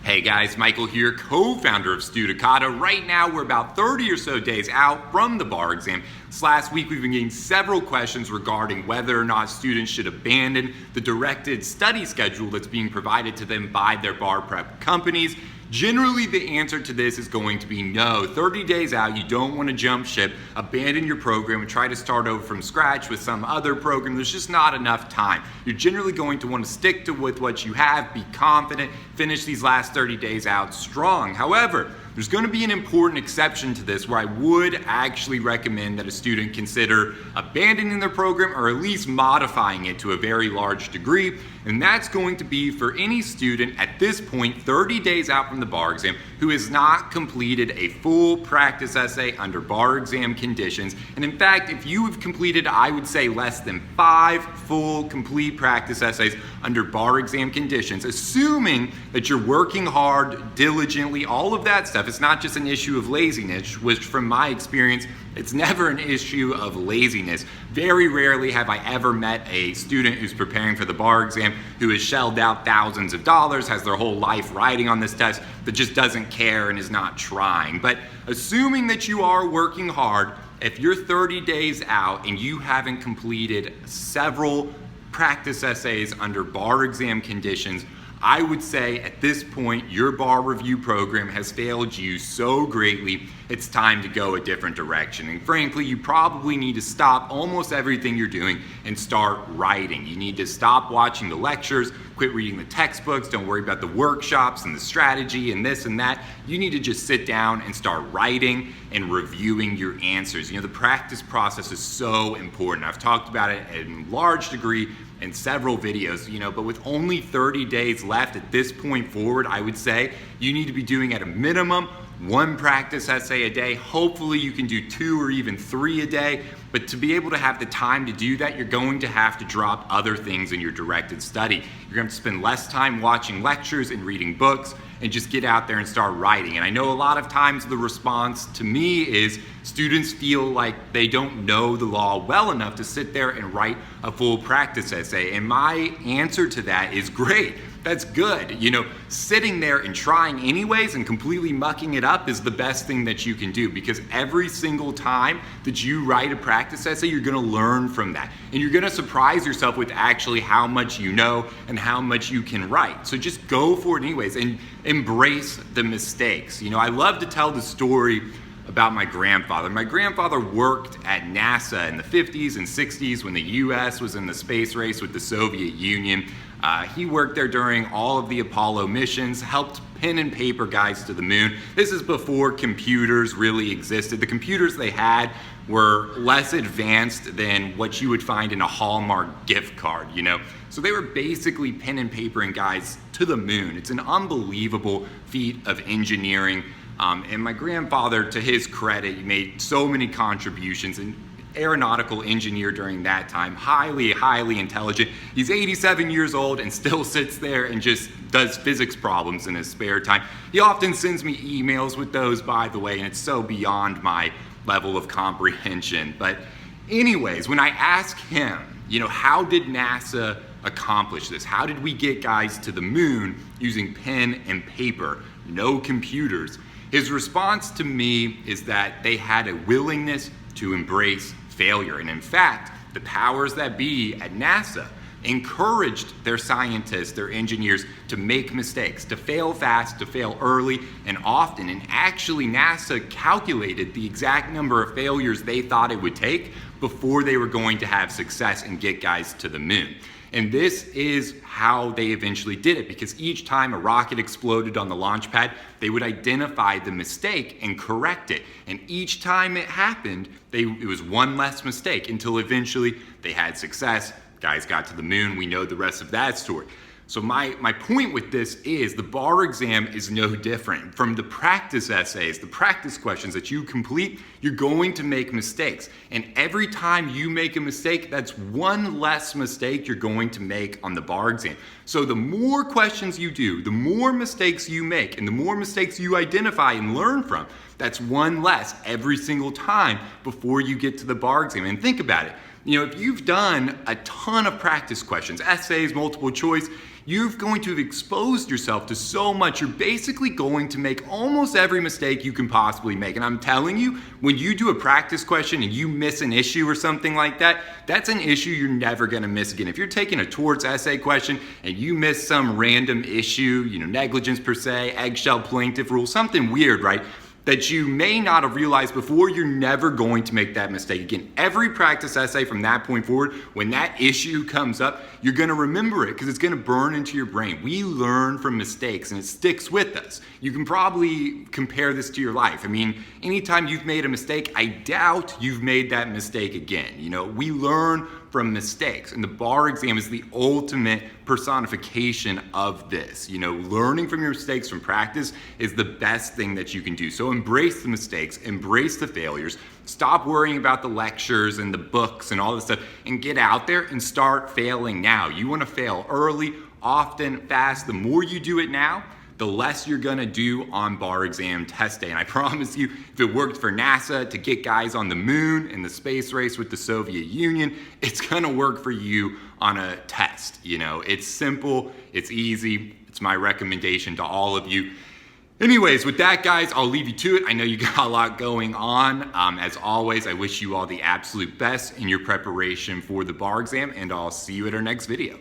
Hey guys, Michael here, co-founder of Studicata. Right now we're about 30 or so days out from the bar exam. This last week we've been getting several questions regarding whether or not students should abandon the directed study schedule that's being provided to them by their bar prep companies. Generally, the answer to this is going to be no. 30 days out, you don't want to jump ship, abandon your program, and try to start over from scratch with some other program. There's just not enough time. You're generally going to want to stick with what you have, be confident, finish these last 30 days out strong. However, there's going to be an important exception to this where I would actually recommend that a student consider abandoning their program or at least modifying it to a very large degree. And that's going to be for any student at this point, 30 days out from the bar exam, who has not completed a full practice essay under bar exam conditions. And in fact, if you have completed, I would say, less than 5 full complete practice essays under bar exam conditions, assuming that you're working hard, diligently, all of that stuff. It's not just an issue of laziness, which from my experience, it's never an issue of laziness. Very rarely have I ever met a student who's preparing for the bar exam who has shelled out thousands of dollars, has their whole life riding on this test, but just doesn't care and is not trying. But assuming that you are working hard, if you're 30 days out and you haven't completed several practice essays under bar exam conditions, I would say at this point, your bar review program has failed you so greatly, it's time to go a different direction. And frankly, you probably need to stop almost everything you're doing and start writing. You need to stop watching the lectures, quit reading the textbooks, don't worry about the workshops and the strategy and this and that. You need to just sit down and start writing and reviewing your answers. You know, the practice process is so important. I've talked about it in large degree in several videos, but with only 30 days left at this point forward, I would say you need to be doing at a minimum 1 practice essay a day. Hopefully you can do 2 or even 3 a day, but to be able to have the time to do that, you're going to have to drop other things in your directed study. You're going to spend less time watching lectures and reading books and just get out there and start writing. And I know a lot of times the response to me is students feel like they don't know the law well enough to sit there and write a full practice essay. And my answer to that is great. That's good. Sitting there and trying anyways and completely mucking it up is the best thing that you can do, because every single time that you write a practice essay, you're going to learn from that. And you're going to surprise yourself with actually how much you know and how much you can write. So just go for it anyways and embrace the mistakes. I love to tell the story about my grandfather. My grandfather worked at NASA in the 50s and 60s when the US was in the space race with the Soviet Union. He worked there during all of the Apollo missions, helped pen and paper guys to the moon. This is before computers really existed. The computers they had were less advanced than what you would find in a Hallmark gift card, So they were basically pen and papering guys to the moon. It's an unbelievable feat of engineering. And my grandfather, to his credit, he made so many contributions, and aeronautical engineer during that time, highly, highly intelligent. He's 87 years old and still sits there and just does physics problems in his spare time. He often sends me emails with those, by the way, and it's so beyond my level of comprehension. But anyways, when I ask him, how did NASA accomplish this? How did we get guys to the moon using pen and paper, no computers? His response to me is that they had a willingness to embrace failure. And in fact, the powers that be at NASA encouraged their scientists, their engineers, to make mistakes, to fail fast, to fail early and often. And actually, NASA calculated the exact number of failures they thought it would take before they were going to have success and get guys to the moon. And this is how they eventually did it, because each time a rocket exploded on the launch pad, they would identify the mistake and correct it. And each time it happened, it was one less mistake until eventually they had success. Guys got to the moon. We know the rest of that story. So my point with this is the bar exam is no different. From the practice essays, the practice questions that you complete, you're going to make mistakes. And every time you make a mistake, that's one less mistake you're going to make on the bar exam. So the more questions you do, the more mistakes you make, and the more mistakes you identify and learn from, that's one less every single time before you get to the bar exam. And think about it. If you've done a ton of practice questions, essays, multiple choice, you're going to have exposed yourself to so much. You're basically going to make almost every mistake you can possibly make. And I'm telling you, when you do a practice question and you miss an issue or something like that, that's an issue you're never going to miss again. If you're taking a torts essay question and you miss some random issue, negligence per se, eggshell plaintiff rule, something weird, right, that you may not have realized before, you're never going to make that mistake again. Every practice essay from that point forward, when that issue comes up, you're going to remember it because it's going to burn into your brain. We learn from mistakes and it sticks with us. You can probably compare this to your life. I mean, anytime you've made a mistake, I doubt you've made that mistake again. We learn from mistakes, and the bar exam is the ultimate personification of this. Learning from your mistakes from practice is the best thing that you can do. So embrace the mistakes, embrace the failures, stop worrying about the lectures and the books and all this stuff, and get out there and start failing now. You want to fail early, often, fast. The more you do it now, the less you're gonna do on bar exam test day. And I promise you, if it worked for NASA to get guys on the moon in the space race with the Soviet Union, it's gonna work for you on a test. It's simple, it's easy, it's my recommendation to all of you. Anyways, with that, guys, I'll leave you to it. I know you got a lot going on. As always, I wish you all the absolute best in your preparation for the bar exam, and I'll see you at our next video.